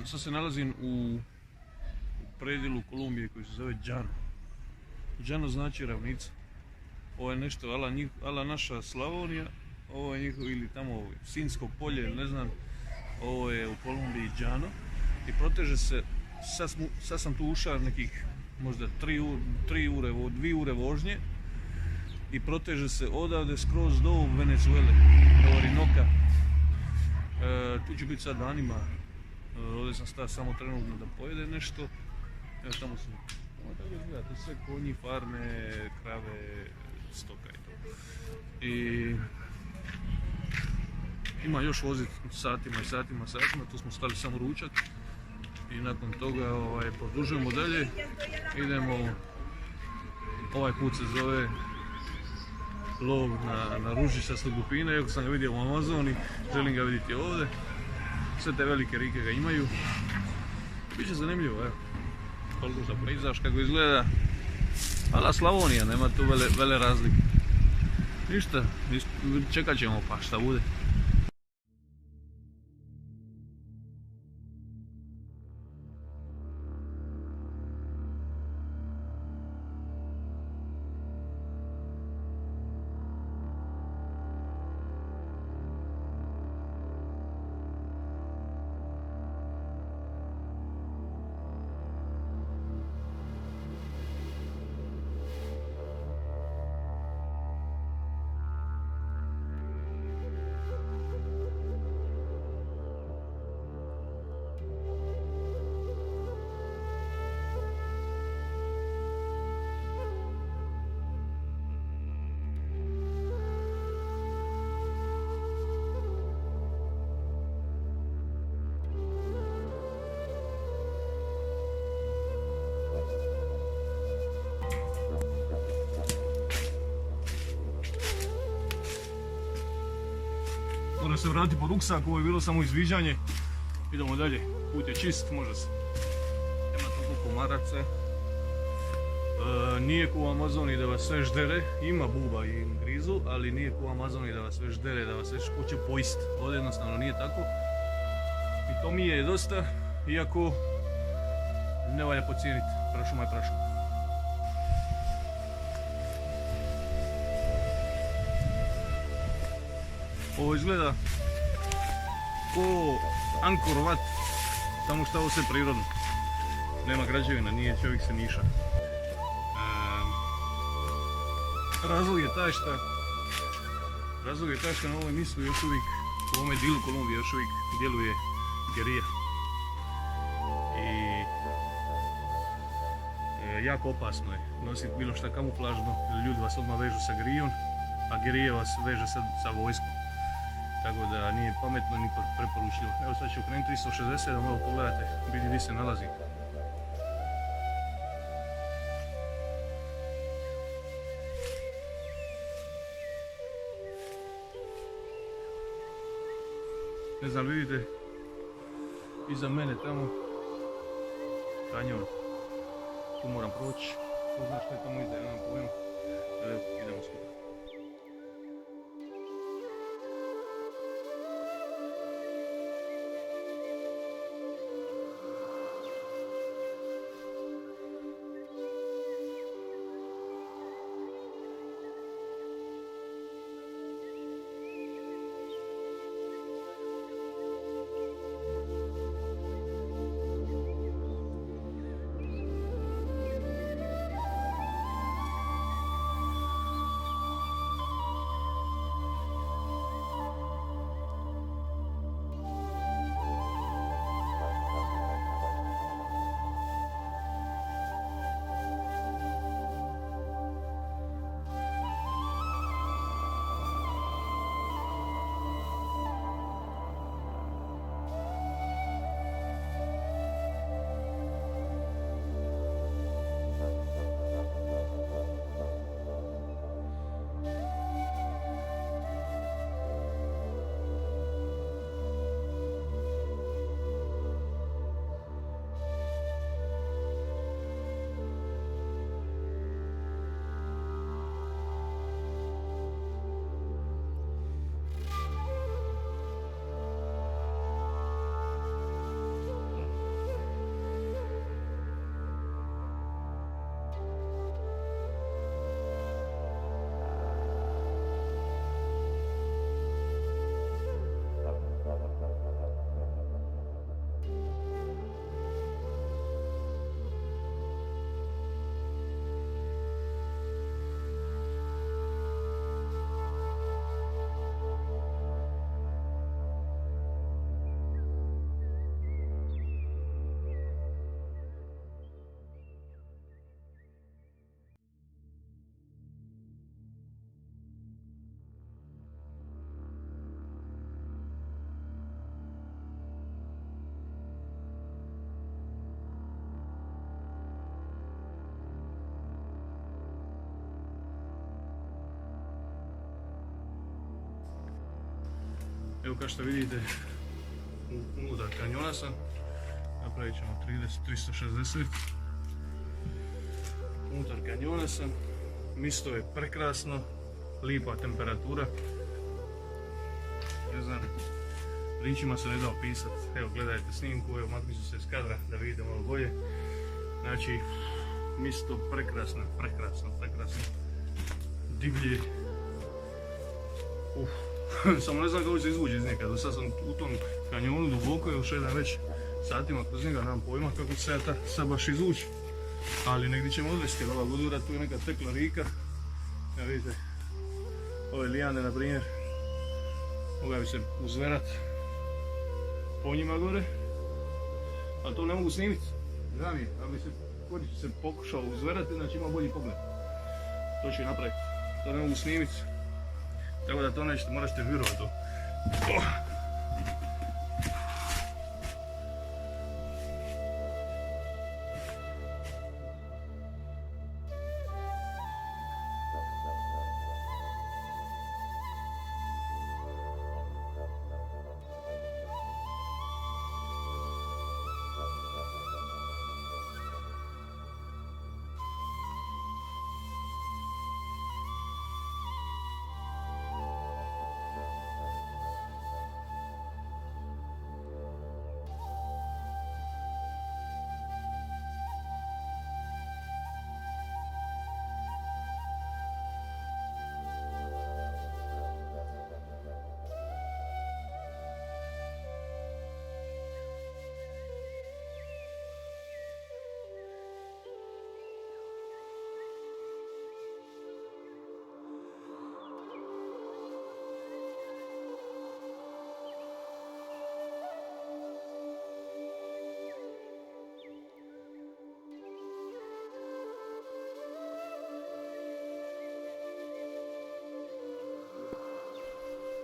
Sad se nalazim u predjelu Kolumbije koji se zove Llano. Llano znači ravnica. Ovo je nešto ala naša Slavonija, ovo je njihov ili tamo Sinjsko polje, ne znam. Ovo je u Kolumbiji Llano i proteže se, sad sam tu ušao nekih možda 2 ure vožnje i proteže se odavde skroz do Venezuele, do Orinoka. Tu ću biti sad danima, ovdje sam stao samo trenutno da pojede nešto. Evo tamo su, tako izgleda, to sve konji, farme, krave, stoka i to. I ima još voziti satima i satima, tu smo stali samo ručak i nakon toga produžujemo dalje, idemo, ovaj put se zove lov na ružičastu dupine, iako sam ga vidio u Amazoni, želim ga vidjeti ovdje, sve te velike rike ga imaju, biće zanimljivo, evo, koliko sam pejzaž kako izgleda, ala Slavonija, nema tu vele razlike, ništa, čekat ćemo pa šta bude. Moram se vratiti po ruksak, ovo je bilo samo izviđanje. Idemo dalje, put je čist, može se. Nema toliko komaraca. Nije ko u Amazoni da vas sve ždere, ima buba i grizu, ali nije ko u Amazoni da vas sve ždere, da vas sve hoće pojist. Ovdje jednostavno nije tako. I to mi je dosta, iako ne valja podcijeniti, prašuma je prašuma. Ovo izgleda ko Angkor Wat, samo što ovo sve prirodno. Nema građevina, nije čovjek se niša. Razlog je taj što na ovoj mjestu još uvijek, u ovome dilu Kolumbije još uvijek djeluje gerija. I jako opasno je nositi bilo šta kamuflažno, ljudi vas odmah vežu sa gerijom, a gerija vas veže sa vojskom. Tako da nije pametno ni preporučljivo. Evo sad ću krenuti 360 da malo pogledate, vidi gdje se nalazi. Ne znam, vidite, iza mene tamo kanjon. Tu moram proći, ko zna što je tamo iza, nemam pojma. Evo, idemo skupa. Evo kao što vidite, unutar kanjona sam. Napravit ćemo 360. Unutar kanjona sam. Mjesto je prekrasno, lipa temperatura. Ne znam, riječima se ne da opisat. Evo gledajte snimku, evo maknut ću se iz kadra da vidite malo bolje. Znači, mjesto prekrasno. Divlje. Samo ne znam kako se izvući iz njega. Do sad sam u tom kanjonu duboko, još jedan već satima kroz njega, nemam pojma kako se ja sad baš izvući. Ali negdje ćemo odvesti, ova budura, tu je neka tekla rika. Evo vidite, ove lijane na primjer, mogao bi se uzverat po njima gore, ali to ne mogu snimiti. Žao mi je, ali bi se korić se pokušao uzverati, znači ima bolji pogled. To ću i napraviti, to ne mogu snimiti, tako da to nećete, morat ćete vjerovati to.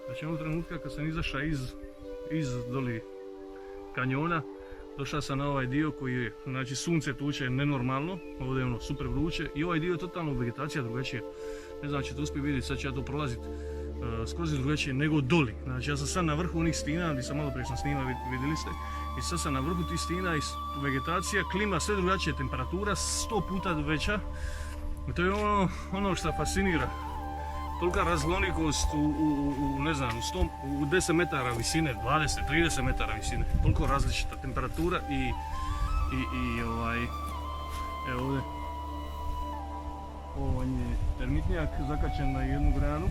Znači onog trenutka kad sam izašao iz doli kanjona, došao sam na ovaj dio koji je, znači sunce tuče nenormalno, ovdje je ono super vruće i ovaj dio je totalno vegetacija drugačija. Ne znam ćete uspjeti vidjeti, sad ću ja to prolaziti skroz drugačije nego doli. Znači ja sam sad na vrhu onih stina, gdje sam malo prije sam snima, vidjeli ste, i sad sam na vrhu tih stina i vegetacija, klima, sve drugačije, temperatura 100 puta veća. I to je ono što fascinira. Tolika raznolikost ne znam, u 10 metara visine, 20, 30 metara visine. Toliko različita temperatura i evo ovdje. Ovo je termitnjak zakačen na jednu granu.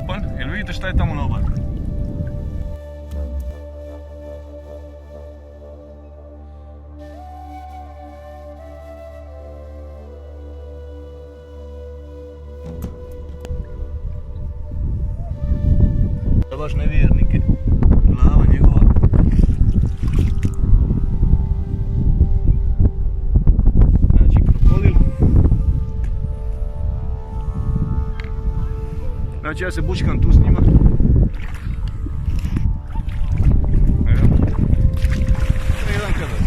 Kupan, jel vidite šta je tamo na obali? Da baš nevjernike, glava njegova. Znači krokodil. Znači ja se bučkam tu s njima. Evo. To je jedan kadar,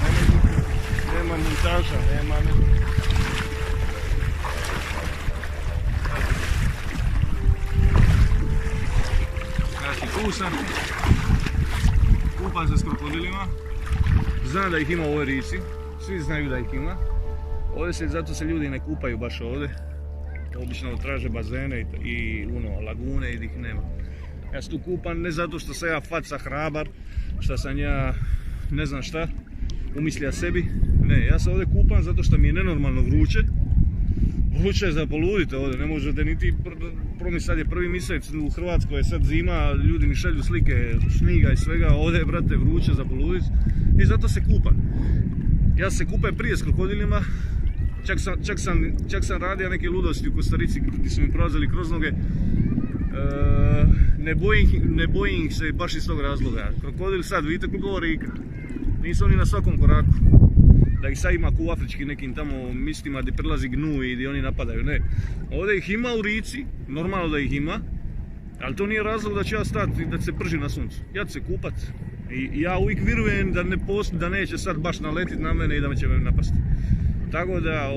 nema montaža, nema ne. Tu sam, kupam se s krokodilima, znam da ih ima u ovoj rijeci, svi znaju da ih ima. Ovdje zato se ljudi ne kupaju baš ovdje, obično traže bazene i lagune i ih nema. Ja se tu kupam ne zato što sam ja faca hrabar, što sam ja ne znam šta, umislija sebi, ne, ja se ovdje kupam zato što mi je nenormalno vruće. Vruće je za poludite ovdje, ne možete niti sad je prvi mjesec u Hrvatskoj, je sad zima, ljudi mi šalju slike šniga i svega, ovdje je brate vruće za poludit i zato se kupam. Ja se kupam prije s krokodilima, čak sam radio neke ludosti u Kostarici gdje su mi prolazili kroz noge. Ne bojim ih se baš iz tog razloga. Krokodil sad, vidite koliko ovo rika, nisu oni na svakom koraku. Da ih sad ima u afričkim nekim tamo mistima gdje prelazi gnuj i gdje oni napadaju, ne. Ovdje ih ima u rici, normalno da ih ima, ali to nije razlog da ću ja stati i da se pržim na suncu. Ja ću se kupat i ja uvijek vjerujem da neće sad baš naletit na mene i da će me napasti. Tako da,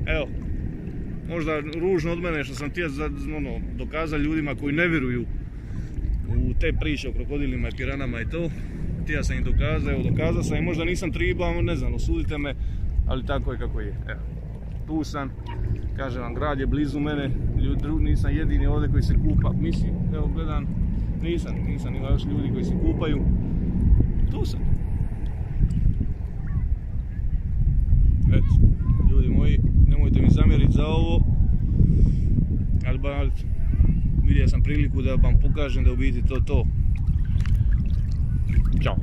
evo, možda ružno od mene što sam htio dokazati ljudima koji ne vjeruju u te priče o krokodilima i piranama i to. Ja sam im dokazao sam i možda nisam tribao, ne znam, osudite me, ali tako je kako je. Evo, tu sam, kažem vam, grad je blizu mene, nisam jedini ovdje koji se kupa, mislim, evo gledam, nisam, ima još ljudi koji se kupaju, tu sam. Eto, ljudi moji, nemojte mi zamjeriti za ovo, ali vidio sam priliku da vam pokažem da u biti to. Ćao.